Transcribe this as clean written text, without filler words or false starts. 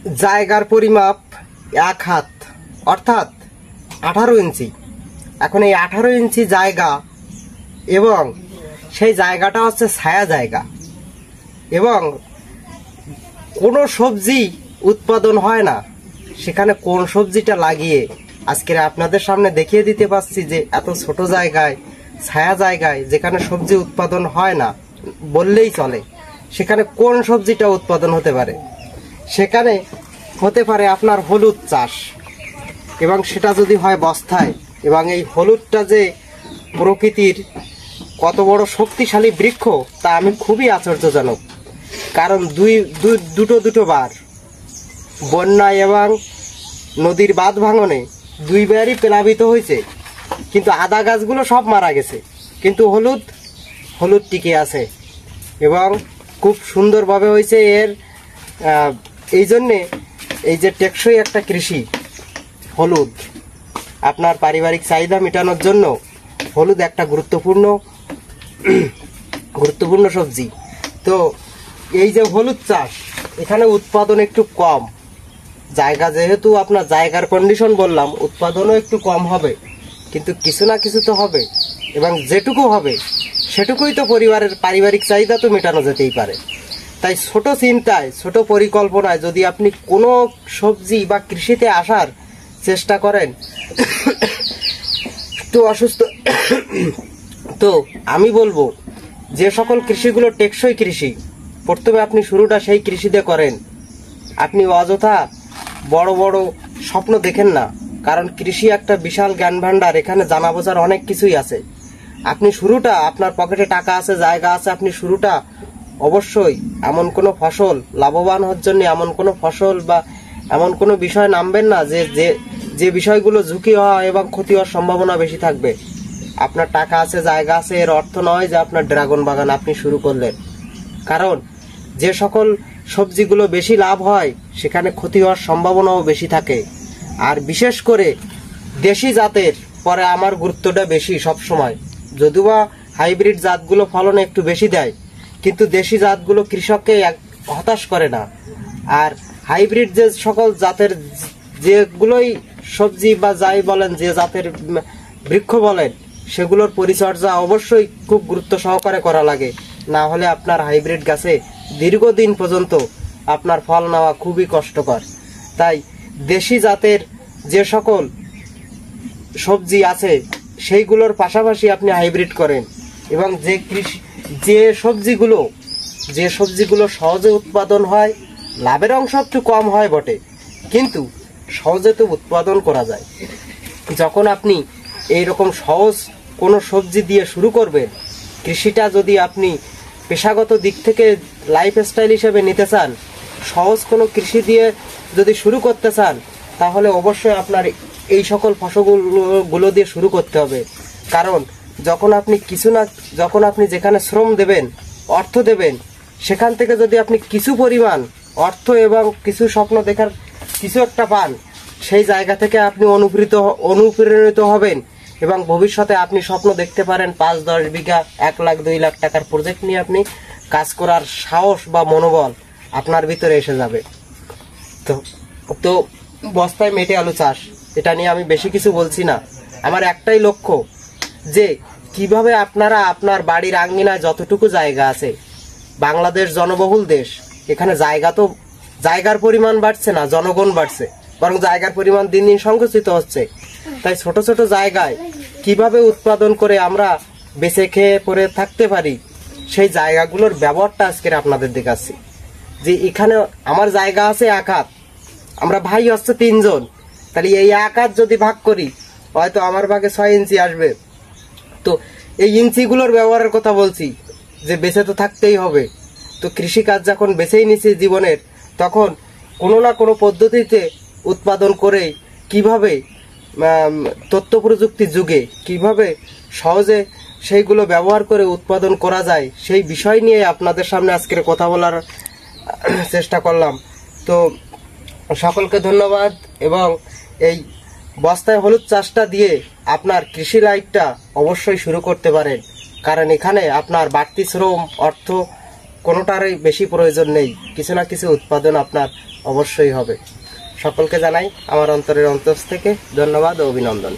জায়গার পরিমাপ 1 হাত অর্থাৎ 18 ইঞ্চি। এখন এই 18 ইঞ্চি জায়গা এবং সেই জায়গাটা হচ্ছে ছায়া জায়গা, এবং কোনো সবজি উৎপাদন হয় না, সেখানে কোন সবজিটা লাগিয়ে আজকে আপনাদের সামনে দেখিয়ে দিতে পারছি যে এত ছোট জায়গায়, ছায়া জায়গায়, যেখানে সবজি উৎপাদন হয় না বললেই চলে, সেখানে কোন সবজিটা উৎপাদন হতে পারে। সেখানে হতে পারে আপনার হলুদ চাষ, এবং সেটা যদি হয় বস্তায়। এবং এই হলুদটা যে প্রকৃতির কত বড় শক্তিশালী বৃক্ষ তা আমি খুবই আশ্চর্যজনক। কারণ দুটো বার বন্যা এবং নদীর বাঁধ ভাঙনে দুইবারই প্লাবিত হয়েছে, কিন্তু আদা গাছগুলো সব মারা গেছে, কিন্তু হলুদ টিকে আছে এবং খুব সুন্দরভাবে হয়েছে। এই জন্যে এই যে টেকসই একটা কৃষি হলুদ, আপনার পারিবারিক চাহিদা মেটানোর জন্য হলুদ একটা গুরুত্বপূর্ণ সবজি। তো এই যে হলুদ চাষ, এখানে উৎপাদন একটু কম, জায়গা যেহেতু আপনার জায়গার কন্ডিশন বললাম, উৎপাদনও একটু কম হবে, কিন্তু কিছু না কিছু তো হবে, এবং যেটুকু হবে সেটুকুই তো পরিবারের পারিবারিক চাহিদা তো মেটানো যেতেই পারে। তাই ছোট চিন্তায়, ছোট পরিকল্পনায় যদি আপনি কোনো সবজি বা কৃষিতে আসার চেষ্টা করেন তো অসুস্থ, তো আমি বলবো যে সকল কৃষিগুলো টেকসই কৃষি, প্রথমে আপনি শুরুটা সেই কৃষিতে করেন। আপনি অযথা বড় বড় স্বপ্ন দেখেন না, কারণ কৃষি একটা বিশাল জ্ঞান ভান্ডার, এখানে জানা বোঝার অনেক কিছুই আছে। আপনি শুরুটা, আপনার পকেটে টাকা আছে, জায়গা আছে, আপনি শুরুটা অবশ্যই এমন কোনো ফসল লাভবান হওয়ার জন্য এমন কোনো ফসল বা এমন কোনো বিষয় নামবেন না যে বিষয়গুলো ঝুঁকি হওয়া এবং ক্ষতি হওয়ার সম্ভাবনা বেশি থাকবে। আপনার টাকা আছে, জায়গা আছে, এর অর্থ নয় যে আপনার ড্রাগন বাগান আপনি শুরু করলেন। কারণ যে সকল সবজিগুলো বেশি লাভ হয় সেখানে ক্ষতি হওয়ার সম্ভাবনাও বেশি থাকে। আর বিশেষ করে দেশি জাতের পরে আমার গুরুত্বটা বেশি সব সময়, যদিও বা হাইব্রিড জাতগুলো ফলনে একটু বেশি দেয়, কিন্তু দেশি জাতগুলো কৃষককে হতাশ করে না। আর হাইব্রিড যে সকল জাতের যেগুলোই সবজি বা যাই বলেন, যে জাতের বৃক্ষ বলেন, সেগুলোর পরিচর্যা অবশ্যই খুব গুরুত্ব সহকারে করা লাগে, না হলে আপনার হাইব্রিড গাছে দীর্ঘদিন পর্যন্ত আপনার ফল নেওয়া খুবই কষ্টকর। তাই দেশি জাতের যে সকল সবজি আছে সেইগুলোর পাশাপাশি আপনি হাইব্রিড করেন, এবং যে সবজিগুলো সহজে উৎপাদন হয়, লাভের অংশ একটু কম হয় বটে, কিন্তু সহজে তো উৎপাদন করা যায়। যখন আপনি এইরকম সহজ কোনো সবজি দিয়ে শুরু করবেন, কৃষিটা যদি আপনি পেশাগত দিক থেকে লাইফস্টাইল হিসেবে নিতে চান, সহজ কোনো কৃষি দিয়ে যদি শুরু করতে চান, তাহলে অবশ্যই আপনার এই সকল ফসলগুলো দিয়ে শুরু করতে হবে। কারণ যখন আপনি যেখানে শ্রম দেবেন, অর্থ দেবেন, সেখান থেকে যদি আপনি কিছু পরিমাণ অর্থ এবং কিছু স্বপ্ন দেখার কিছু একটা পান, সেই জায়গা থেকে আপনি অনুপ্রেরিত হবেন, এবং ভবিষ্যতে আপনি স্বপ্ন দেখতে পারেন 5-10 বিঘা 1 লাখ 2 লাখ টাকার প্রজেক্ট নিয়ে আপনি কাজ করার সাহস বা মনোবল আপনার ভিতরে এসে যাবে। তো বস্তায় মেটে আলু চাষ, এটা নিয়ে আমি বেশি কিছু বলছি না। আমার একটাই লক্ষ্য যে কিভাবে আপনারা আপনার বাড়ির আঙ্গিনায় যতটুকু জায়গা আছে, বাংলাদেশ জনবহুল দেশ, এখানে জায়গার পরিমাণ বাড়ছে না, জনগণ বাড়ছে, বরং জায়গার পরিমাণ দিন দিন সংকুচিত হচ্ছে। তাই ছোট ছোট জায়গায় কিভাবে উৎপাদন করে আমরা বেঁচে খেয়ে পরে থাকতে পারি, সেই জায়গাগুলোর ব্যবহারটা আজকে আপনাদের দেখাচ্ছি। যে এখানে আমার জায়গা আছে 1 হাত, আমরা ভাই হচ্ছে 3 জন, তাহলে এই 1 হাত যদি ভাগ করি, হয়তো আমার ভাগে 6 ইঞ্চি আসবে। তো এই ইঞ্চিগুলোর ব্যবহারের কথা বলছি, যে বেঁচে তো থাকতেই হবে। তো কৃষিকাজ যখন বেছেই নিছি জীবনের, তখন কোনো না কোনো পদ্ধতিতে উৎপাদন করে কিভাবে তথ্য প্রযুক্তির যুগে কিভাবে সহজে সেইগুলো ব্যবহার করে উৎপাদন করা যায়, সেই বিষয় নিয়ে আপনাদের সামনে আজকের কথা বলার চেষ্টা করলাম। তো সকলকে ধন্যবাদ, এবং এই বস্তায় হলুদ চাষটা দিয়ে আপনার কৃষি লাইফটা অবশ্যই শুরু করতে পারেন, কারণ এখানে আপনার বাড়তি শ্রম, অর্থ কোনোটারই বেশি প্রয়োজন নেই, কিছু না কিছু উৎপাদন আপনার অবশ্যই হবে। সকলকে জানাই আমার অন্তরের অন্তঃস্থ থেকে ধন্যবাদ ও অভিনন্দন।